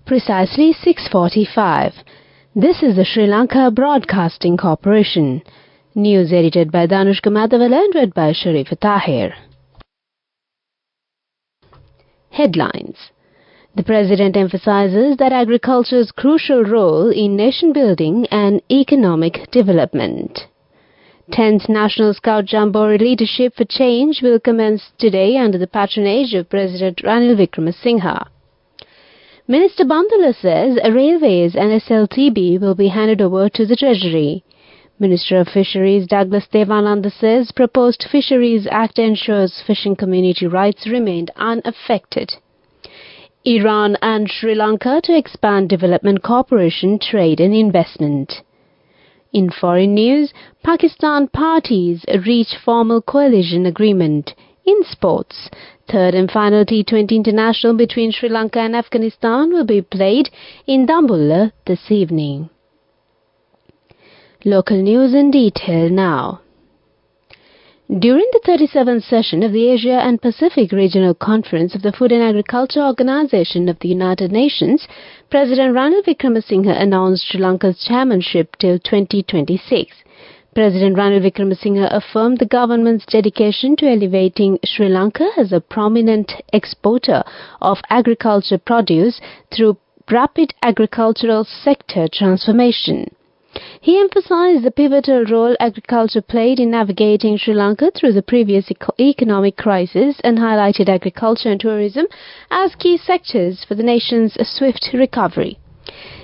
Precisely 6:45. This is the Sri Lanka Broadcasting Corporation. News edited by Danushka Madhavala and read by Sharifa Tahir. Headlines. The President emphasizes that agriculture's crucial role in nation building and economic development. 10th National Scout Jamboree Leadership for Change will commence today under the patronage of President Ranil Wickremesinghe. Minister Bandula says Railways and SLTB will be handed over to the Treasury. Minister of Fisheries Douglas Devananda says proposed Fisheries Act ensures fishing community rights remained unaffected. Iran and Sri Lanka to expand development cooperation, trade and investment. In foreign news, Pakistan parties reach formal coalition agreement. In sports, third and final T20 international between Sri Lanka and Afghanistan will be played in Dambulla this evening. Local news in detail now. During the 37th session of the Asia and Pacific Regional Conference of the Food and Agriculture Organization of the United Nations, President Ranil Wickremesinghe announced Sri Lanka's chairmanship till 2026. President Ranil Wickremesinghe affirmed the government's dedication to elevating Sri Lanka as a prominent exporter of agriculture produce through rapid agricultural sector transformation. He emphasized the pivotal role agriculture played in navigating Sri Lanka through the previous economic crisis and highlighted agriculture and tourism as key sectors for the nation's swift recovery.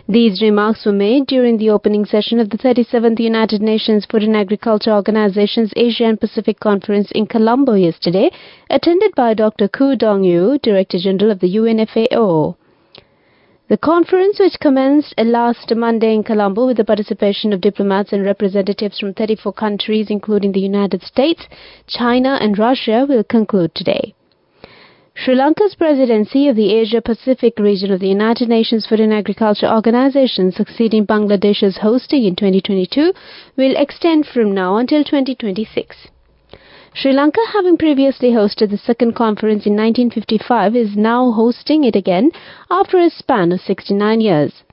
These remarks were made during the opening session of the 37th United Nations Food and Agriculture Organization's Asia and Pacific Conference in Colombo yesterday, attended by Dr. Koo Dong-yu, Director General of the UNFAO. The conference, which commenced last Monday in Colombo with the participation of diplomats and representatives from 34 countries including the United States, China and Russia, will conclude today. Sri Lanka's presidency of the Asia-Pacific region of the United Nations Food and Agriculture Organization, succeeding Bangladesh's hosting in 2022, will extend from now until 2026. Sri Lanka, having previously hosted the second conference in 1955, is now hosting it again after a span of 69 years.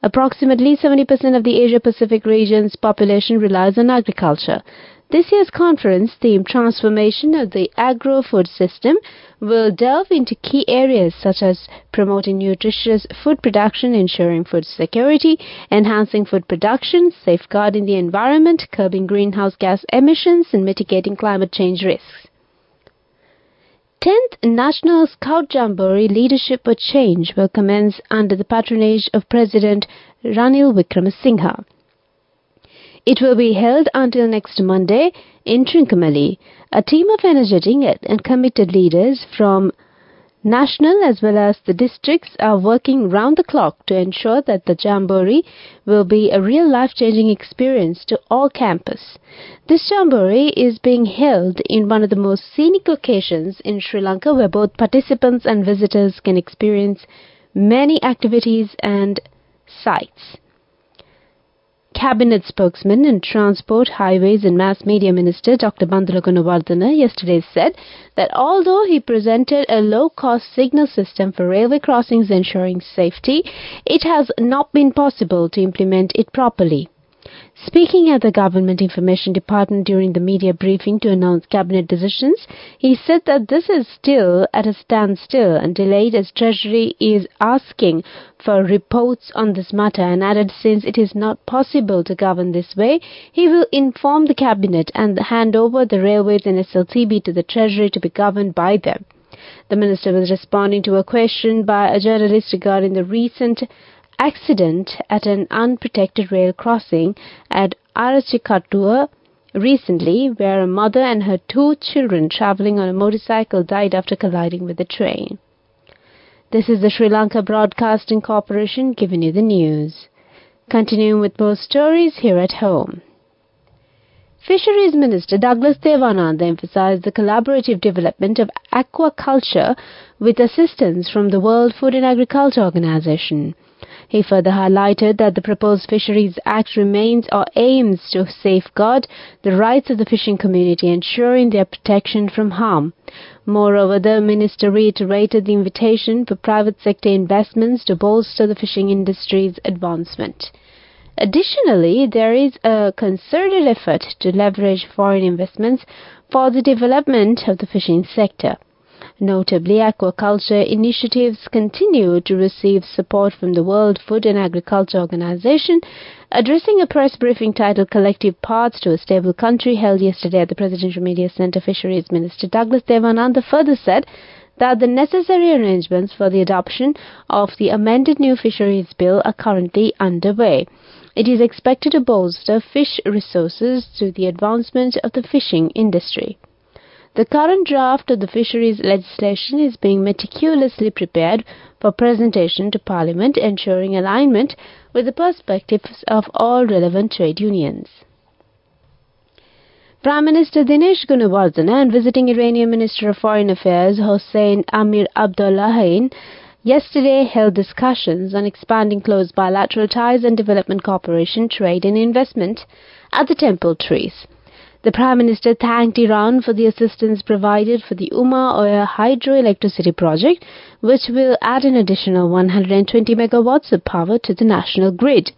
Approximately 70% of the Asia-Pacific region's population relies on agriculture. This year's conference, themed Transformation of the Agro-Food System, will delve into key areas such as promoting nutritious food production, ensuring food security, enhancing food production, safeguarding the environment, curbing greenhouse gas emissions, and mitigating climate change risks. 10th National Scout Jamboree Leadership for Change will commence under the patronage of President Ranil Wickremesinghe. It will be held until next Monday in Trincomalee. A team of energetic and committed leaders from national as well as the districts are working round the clock to ensure that the Jamboree will be a real life-changing experience to all campus. This Jamboree is being held in one of the most scenic locations in Sri Lanka, where both participants and visitors can experience many activities and sights. Cabinet spokesman and Transport, Highways and Mass Media Minister Dr. Bandula Gunawardena yesterday said that although he presented a low-cost signal system for railway crossings ensuring safety, it has not been possible to implement it properly. Speaking at the Government Information Department during the media briefing to announce cabinet decisions, he said that this is still at a standstill and delayed as Treasury is asking for reports on this matter, and added since it is not possible to govern this way, he will inform the cabinet and hand over the railways and SLTB to the Treasury to be governed by them. The minister was responding to a question by a journalist regarding the recent accident at an unprotected rail crossing at Arachikattua recently, where a mother and her 2 children travelling on a motorcycle died after colliding with a train. This is the Sri Lanka Broadcasting Corporation giving you the news. Continuing with more stories here at home. Fisheries Minister Douglas Devananda emphasized the collaborative development of aquaculture with assistance from the World Food and Agriculture Organization. He further highlighted that the proposed Fisheries Act remains or aims to safeguard the rights of the fishing community, ensuring their protection from harm. Moreover, the minister reiterated the invitation for private sector investments to bolster the fishing industry's advancement. Additionally, there is a concerted effort to leverage foreign investments for the development of the fishing sector. Notably, aquaculture initiatives continue to receive support from the World Food and Agriculture Organization. Addressing a press briefing titled Collective Paths to a Stable Country held yesterday at the Presidential Media Center, Fisheries Minister Douglas Devananda further said that the necessary arrangements for the adoption of the amended new Fisheries Bill are currently underway. It is expected to bolster fish resources through the advancement of the fishing industry. The current draft of the fisheries legislation is being meticulously prepared for presentation to Parliament, ensuring alignment with the perspectives of all relevant trade unions. Prime Minister Dinesh Gunawardena and visiting Iranian Minister of Foreign Affairs Hossein Amir Abdollahian yesterday held discussions on expanding close bilateral ties and development cooperation, trade and investment at the Temple Trees. The Prime Minister thanked Iran for the assistance provided for the Oya hydroelectricity project, which will add an additional 120 megawatts of power to the national grid.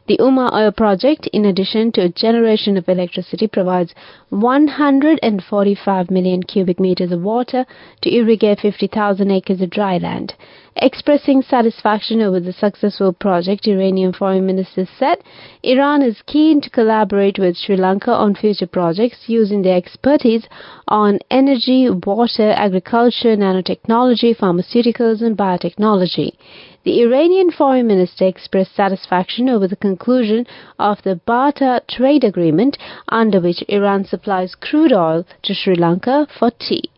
The Oya project, in addition to a generation of electricity, provides 145 million cubic meters of water to irrigate 50,000 acres of dry land. Expressing satisfaction over the successful project, Iranian Foreign Minister said Iran is keen to collaborate with Sri Lanka on future projects using their expertise on energy, water, agriculture, nanotechnology, pharmaceuticals and biotechnology. The Iranian Foreign Minister expressed satisfaction over the conclusion of the barter trade agreement under which Iran supplies crude oil to Sri Lanka for tea.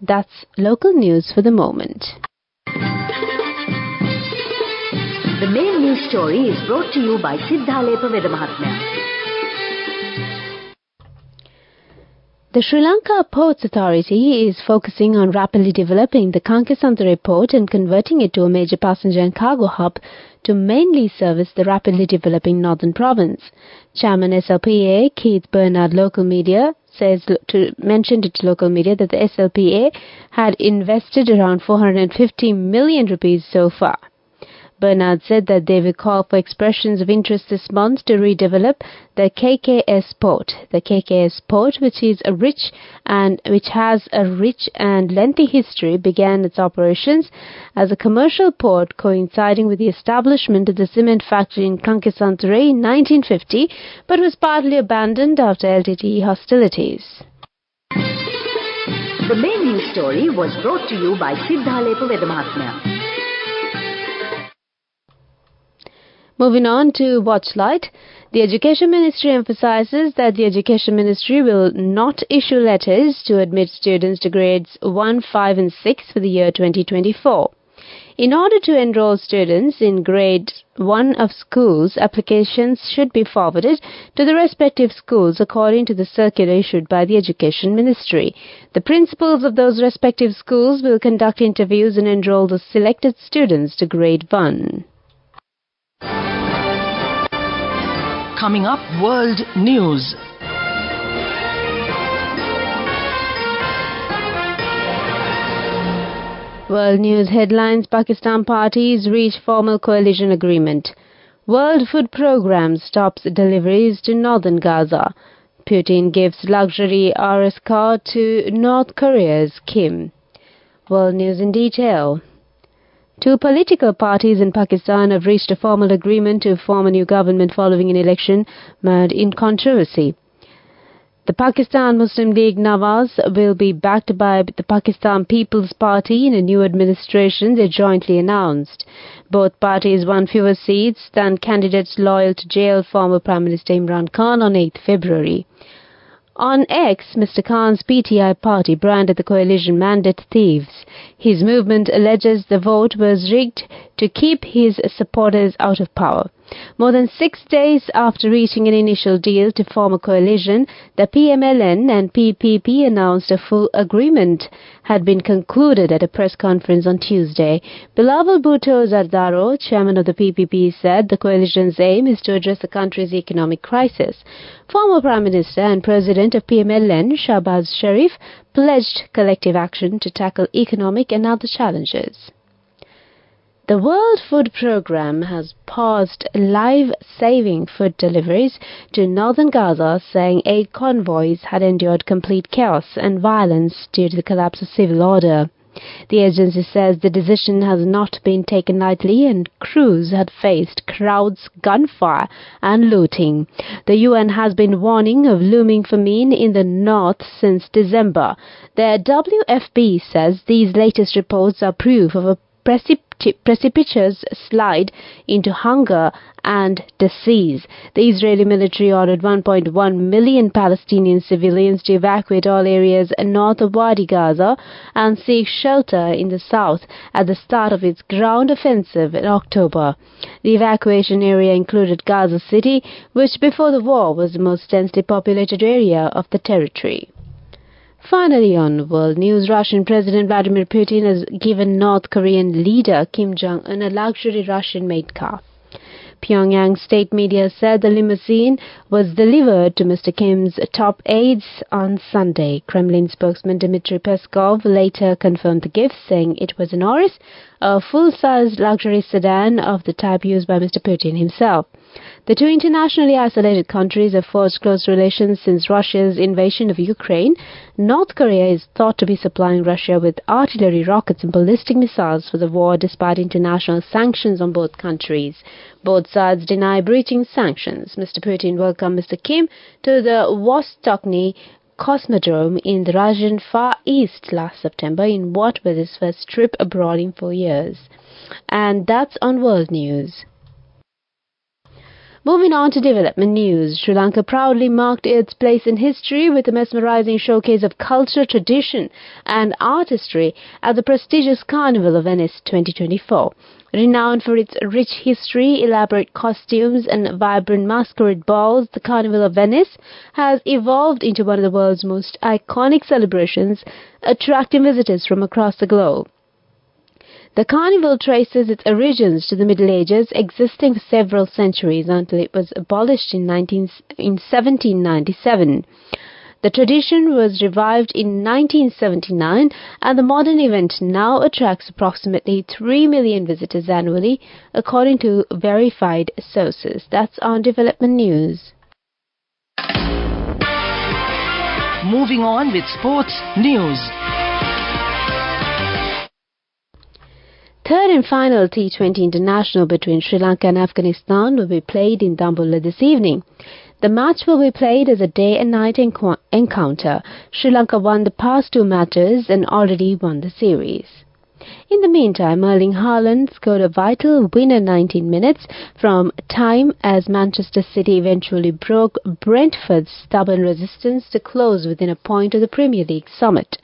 That's local news for the moment. The main news story is brought to you by Sinhala. The Sri Lanka Ports Authority is focusing on rapidly developing the Kankesantare port and converting it to a major passenger and cargo hub to mainly service the rapidly developing northern province. Chairman SLPA Keith Bernard mentioned to local media that the SLPA had invested around 450 million rupees so far. Bernard said that they will call for expressions of interest this month to redevelop the KKS port. The KKS port, which has a rich and lengthy history, began its operations as a commercial port coinciding with the establishment of the cement factory in Kankesantare in 1950, but was partly abandoned after LTTE hostilities. The main news story was brought to you by Sinhala. Moving on to Watchlight, the Education Ministry emphasizes that the Education Ministry will not issue letters to admit students to grades 1, 5 and 6 for the year 2024. In order to enroll students in grade 1 of schools, applications should be forwarded to the respective schools according to the circular issued by the Education Ministry. The principals of those respective schools will conduct interviews and enroll the selected students to grade 1. Coming up, World News. World News headlines: Pakistan parties reach formal coalition agreement. World Food Programme stops deliveries to northern Gaza. Putin gives luxury RS car to North Korea's Kim. World News in detail. Two political parties in Pakistan have reached a formal agreement to form a new government following an election mired in controversy. The Pakistan Muslim League Nawaz will be backed by the Pakistan People's Party in a new administration, they jointly announced. Both parties won fewer seats than candidates loyal to jailed former Prime Minister Imran Khan on 8 February. On X, Mr. Khan's PTI party branded the coalition mandate thieves. His movement alleges the vote was rigged to keep his supporters out of power. More than 6 days after reaching an initial deal to form a coalition, the PMLN and PPP announced a full agreement had been concluded at a press conference on Tuesday. Bilawal Bhutto Zardaro, chairman of the PPP, said the coalition's aim is to address the country's economic crisis. Former Prime Minister and President of PMLN, Shahbaz Sharif, pledged collective action to tackle economic and other challenges. The World Food Programme has paused life-saving food deliveries to northern Gaza, saying aid convoys had endured complete chaos and violence due to the collapse of civil order. The agency says the decision has not been taken lightly and crews had faced crowds, gunfire and looting. The UN has been warning of looming famine in the north since December. The WFP says these latest reports are proof of a precipitous slide into hunger and disease. The Israeli military ordered 1.1 million Palestinian civilians to evacuate all areas north of Wadi Gaza and seek shelter in the south at the start of its ground offensive in October. The evacuation area included Gaza City, which before the war was the most densely populated area of the territory. Finally, on world news, Russian President Vladimir Putin has given North Korean leader Kim Jong-un a luxury Russian-made car. Pyongyang state media said the limousine was delivered to Mr. Kim's top aides on Sunday. Kremlin spokesman Dmitry Peskov later confirmed the gift, saying it was an Auris, a full-size luxury sedan of the type used by Mr. Putin himself. The two internationally isolated countries have forged close relations since Russia's invasion of Ukraine. North Korea is thought to be supplying Russia with artillery, rockets and ballistic missiles for the war despite international sanctions on both countries. Both sides deny breaching sanctions. Mr. Putin welcomed Mr. Kim to the Vostochny Cosmodrome in the Russian Far East last September in what was his first trip abroad in 4 years. And that's on World News. Moving on to development news, Sri Lanka proudly marked its place in history with a mesmerizing showcase of culture, tradition and artistry at the prestigious Carnival of Venice 2024. Renowned for its rich history, elaborate costumes and vibrant masquerade balls, the Carnival of Venice has evolved into one of the world's most iconic celebrations, attracting visitors from across the globe. The carnival traces its origins to the Middle Ages, existing for several centuries until it was abolished in 1797. The tradition was revived in 1979, and the modern event now attracts approximately 3 million visitors annually, according to verified sources. That's on Development News. Moving on with sports news. Third and final T20 international between Sri Lanka and Afghanistan will be played in Dambulla this evening. The match will be played as a day and night encounter. Sri Lanka won the past two matches and already won the series. In the meantime, Erling Haaland scored a vital winner 19 minutes from time as Manchester City eventually broke Brentford's stubborn resistance to close within a point of the Premier League summit.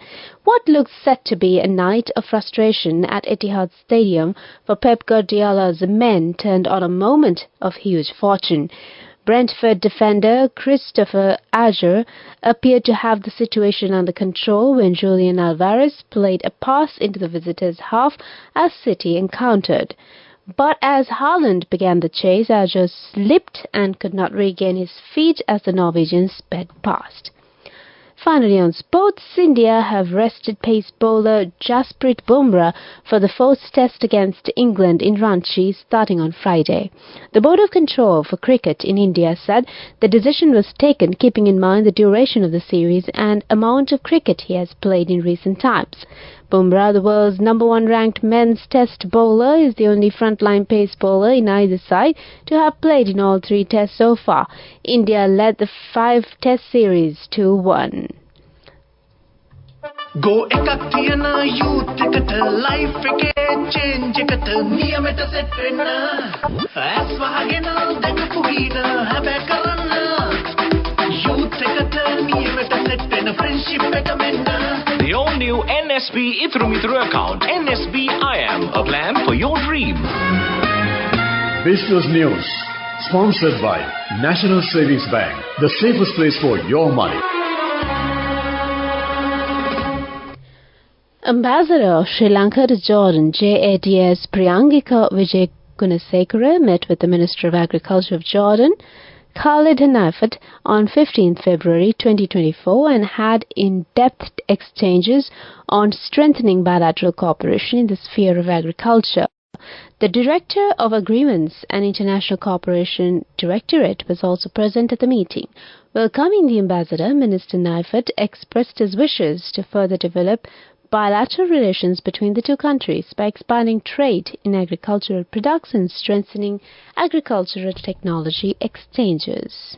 What looks set to be a night of frustration at Etihad Stadium for Pep Guardiola's men turned on a moment of huge fortune. Brentford defender Christopher Ajer appeared to have the situation under control when Julian Alvarez played a pass into the visitors' half as City encountered. But as Haaland began the chase, Ajer slipped and could not regain his feet as the Norwegian sped past. Finally, on sports, India have rested pace bowler Jasprit Bumrah for the fourth test against England in Ranchi starting on Friday. The Board of Control for Cricket in India said the decision was taken keeping in mind the duration of the series and amount of cricket he has played in recent times. Bumrah, the world's number one ranked men's test bowler, is the only frontline pace bowler in either side to have played in all three tests so far. India led the 5-test series 2-1. Go ekakthiyana youth ekata life eke change ekata niyamata set wenna aswahagena dakapuhina habe karanna youth ekata niyamata set wenna friendship eka menna. The all-new NSB Itru account, NSB I Am, a plan for your dream. Business News. Sponsored by National Savings Bank, the safest place for your money. Ambassador of Sri Lanka to Jordan, JATS Priyangika Vijay met with the Minister of Agriculture of Jordan, Khalid Hanafat, on 15 February 2024 and had in-depth exchanges on strengthening bilateral cooperation in the sphere of agriculture. The Director of Agreements and International Cooperation Directorate was also present at the meeting. Welcoming the ambassador, Minister Hanafat expressed his wishes to further develop bilateral relations between the two countries by expanding trade in agricultural products and strengthening agricultural technology exchanges.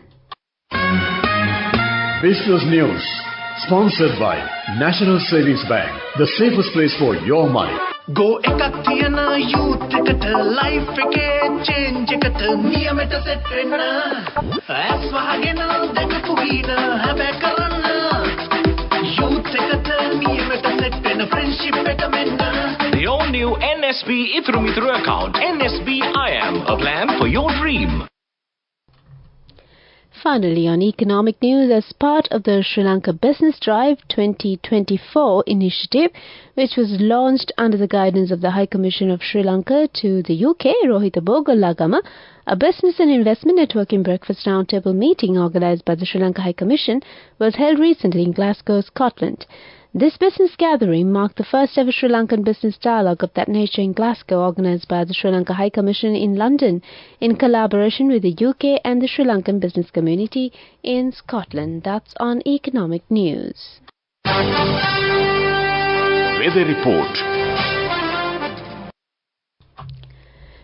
Business News, sponsored by National Savings Bank, the safest place for your money. Go ekathiyana youth ekata life eke change ekata niyameta set wenna as wahagena dakapu hina habe karanna youth ekata niyameta set wenna friendship eka menna. The all-new NSB Itru account. NSB IM, a plan for your dream. Finally, on economic news, as part of the Sri Lanka Business Drive 2024 initiative, which was launched under the guidance of the High Commission of Sri Lanka to the UK, Rohita Bogalagama, a business and investment networking breakfast roundtable meeting organised by the Sri Lanka High Commission was held recently in Glasgow, Scotland. This business gathering marked the first ever Sri Lankan business dialogue of that nature in Glasgow, organised by the Sri Lanka High Commission in London in collaboration with the UK and the Sri Lankan business community in Scotland. That's on economic news. Weather report.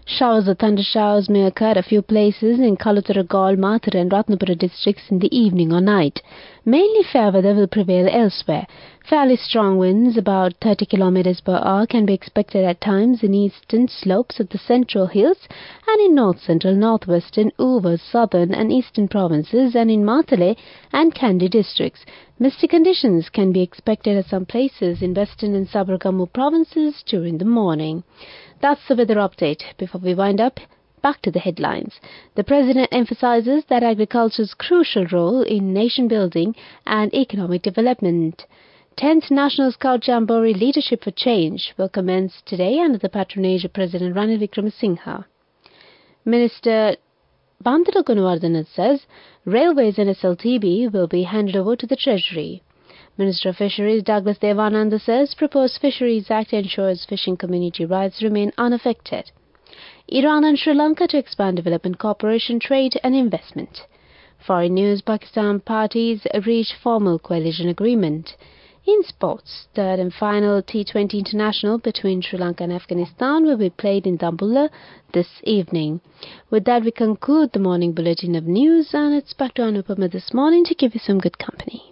Showers or thunder showers may occur at a few places in Kalutara, Gaul, Mathura and Ratnapura districts in the evening or night. Mainly fair weather will prevail elsewhere. Fairly strong winds, about 30 km per hour, can be expected at times in eastern slopes of the central hills and in north-central, northwestern, over, southern and eastern provinces and in Matale and Kandy districts. Misty conditions can be expected at some places in western and Sabaragamu provinces during the morning. That's the weather update. Before we wind up, back to the headlines. The President emphasizes that agriculture's crucial role in nation building and economic development. 10th National Scout Jamboree Leadership for Change will commence today under the patronage of President Ranil Wickremesinghe. Minister Bandara Gunawardena says railways and SLTB will be handed over to the Treasury. Minister of Fisheries Douglas Devananda says proposed Fisheries Act ensures fishing community rights remain unaffected. Iran and Sri Lanka to expand development cooperation, trade and investment. Foreign news, Pakistan parties reach formal coalition agreement. In sports, third and final T20 international between Sri Lanka and Afghanistan will be played in Dambulla this evening. With that, we conclude the morning bulletin of news, and it's back to Anupama this morning to give you some good company.